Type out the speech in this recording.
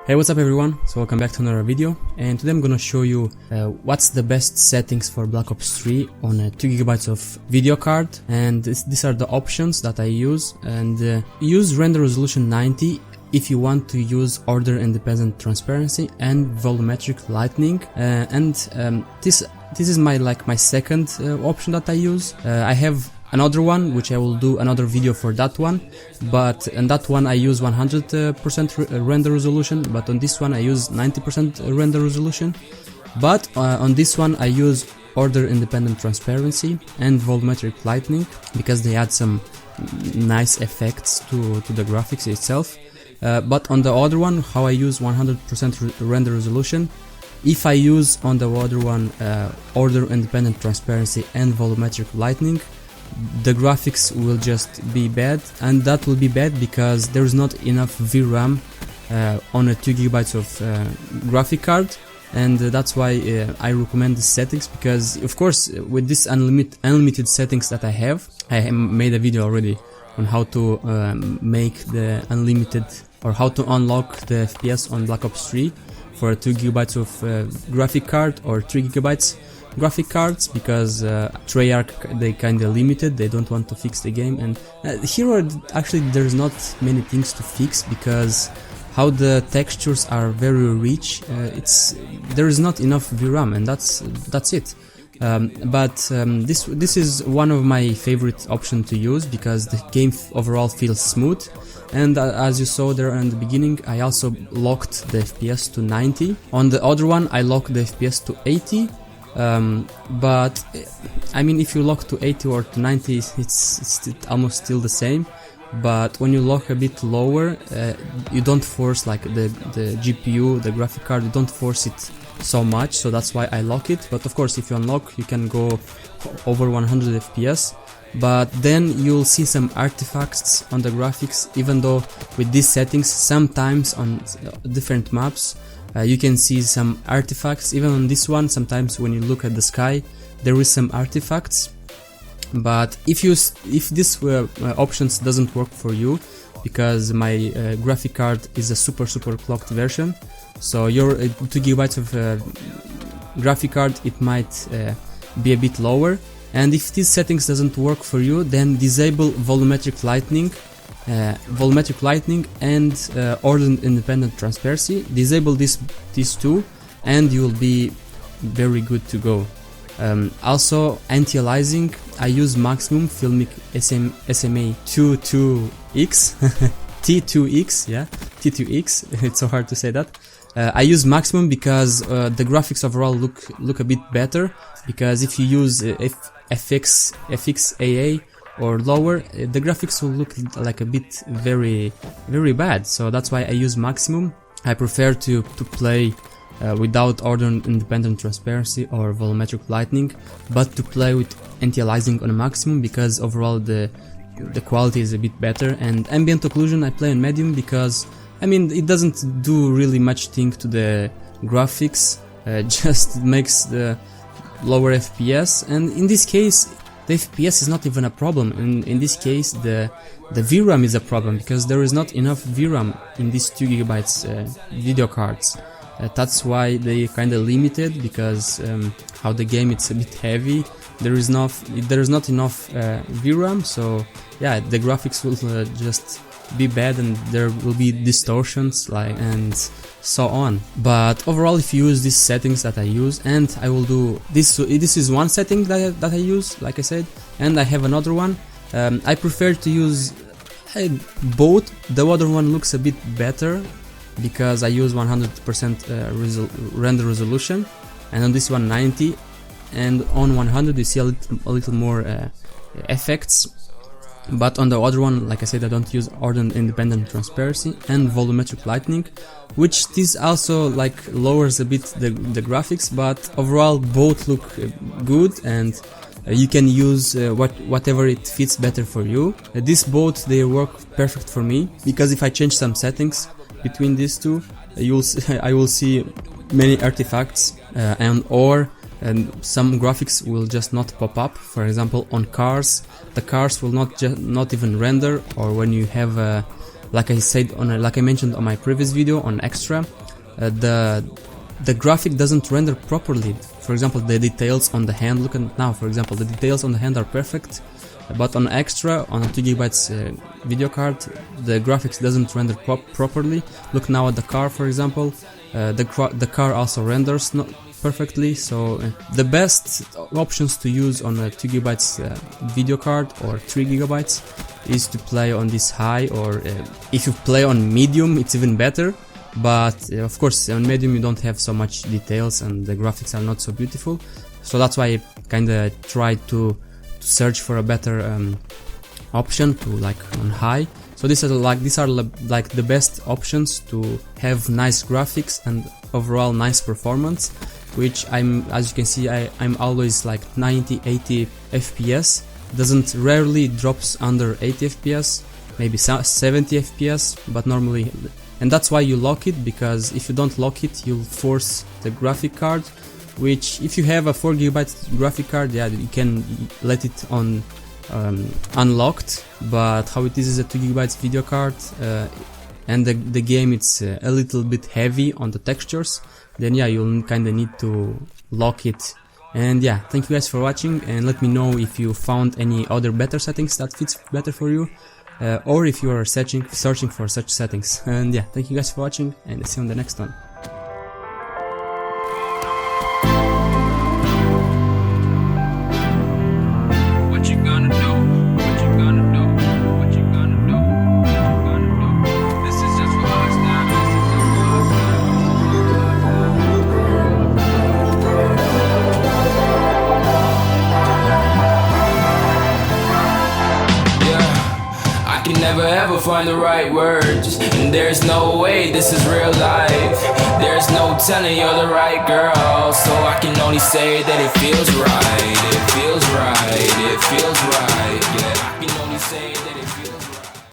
Hey, what's up everyone? So welcome back to another video, and today I'm gonna show you what's the best settings for Black Ops 3 on a 2GB of video card, and these are the options that I use. And use render resolution 90 if you want to use order independent transparency and volumetric lighting, this is my second option that I use. I have another one which I will do another video for that one, but in that one I use 100% render resolution, but on this one I use 90% render resolution. But on this one I use order independent transparency and volumetric lighting because they add some nice effects to the graphics itself. But on the other one, how I use 100% render resolution, if I use on the other one order independent transparency and volumetric lighting, the graphics will just be bad, and that will be bad because there is not enough VRAM on a 2GB of graphic card, and that's why I recommend the settings, because of course with this unlimited settings that I have made a video already on how to make the unlimited, or how to unlock the FPS on Black Ops 3 for 2GB of graphic card or 3GB graphic cards, because Treyarch, they kinda limited, they don't want to fix the game. And here actually there's not many things to fix, because how the textures are very rich, there is not enough VRAM, and that's it. This is one of my favorite options to use because the game overall feels smooth. And as you saw there in the beginning, I also locked the FPS to 90. On the other one I locked the FPS to 80. But I mean, if you lock to 80 or to 90, it's almost still the same. But when you lock a bit lower, you don't force like the GPU, the graphic card, you don't force it so much, so that's why I lock it. But of course, if you unlock, you can go over 100 FPS. But then you'll see some artifacts on the graphics, even though with these settings, sometimes on different maps, you can see some artifacts. Even on this one, sometimes when you look at the sky, there is some artifacts. But if this options doesn't work for you, because my graphic card is a super clocked version, so your 2GB of graphic card, it might be a bit lower. And if these settings doesn't work for you, then disable volumetric lighting and order independent transparency. Disable these two, and you will be very good to go. Also, anti-aliasing, I use maximum filmic SMA 22x T2x, yeah, T2x. It's so hard to say that. I use maximum because the graphics overall look a bit better. Because if you use FXAA or lower, the graphics will look like a bit very bad. So that's why I use maximum. I prefer to play without order independent transparency or volumetric lighting, but to play with anti-aliasing on a maximum, because overall the quality is a bit better. And ambient occlusion I play on medium because, I mean, it doesn't do really much thing to the graphics, just makes the lower FPS. And in this case the FPS is not even a problem. In this case the VRAM is a problem, because there is not enough VRAM in these 2GB video cards. That's why they kinda limited, because how the game it's a bit heavy, there is not enough VRAM. So yeah, the graphics will just be bad, and there will be distortions and so on. But overall, if you use these settings that I use, and I will do this, this is one setting that I use, like I said, and I have another one. I prefer to use both. The other one looks a bit better because I use 100% render resolution, and on this one 90, and on 100 you see a little more effects. But on the other one, like I said, I don't use order independent transparency and volumetric lighting, which this also like lowers a bit the graphics. But overall both look good, and you can use whatever it fits better for you. These both, they work perfect for me, because if I change some settings between these two, I will see many artifacts, and some graphics will just not pop up. For example, on cars, the cars will not even render, or when you have like I said like I mentioned on my previous video on extra, the graphic doesn't render properly. For example, the details on the hand, look at now, for example, the details on the hand are perfect, but on extra, on a 2GB video card, the graphics doesn't render properly. Look now at the car, for example, the car also renders not perfectly. So the best options to use on a 2GB video card or 3GB is to play on this high, or if you play on medium, it's even better. But of course on medium you don't have so much details and the graphics are not so beautiful, so that's why I kinda tried to search for a better option to like on high. So these are like the best options to have nice graphics and overall nice performance, which as you can see, I'm always like 90-80 FPS. Doesn't rarely drops under 80 FPS, maybe 70 FPS, but normally. And that's why you lock it, because if you don't lock it, you'll force the graphic card, which if you have a 4GB graphic card, yeah, you can let it on unlocked, but how it is a 2GB video card, and the game it's a little bit heavy on the textures, then yeah, you'll kinda need to lock it. And yeah, thank you guys for watching, and let me know if you found any other better settings that fits better for you. Or if you are searching for such settings. And yeah, thank you guys for watching, and I'll see you on the next one. What you gonna do? What you gonna do? What you gonna do? What you gonna do? This is just for us now. Can never ever find the right words, and there's no way this is real life. There's no telling you're the right girl, so I can only say that it feels right. It feels right. It feels right. Yeah, I can only say that it feels right.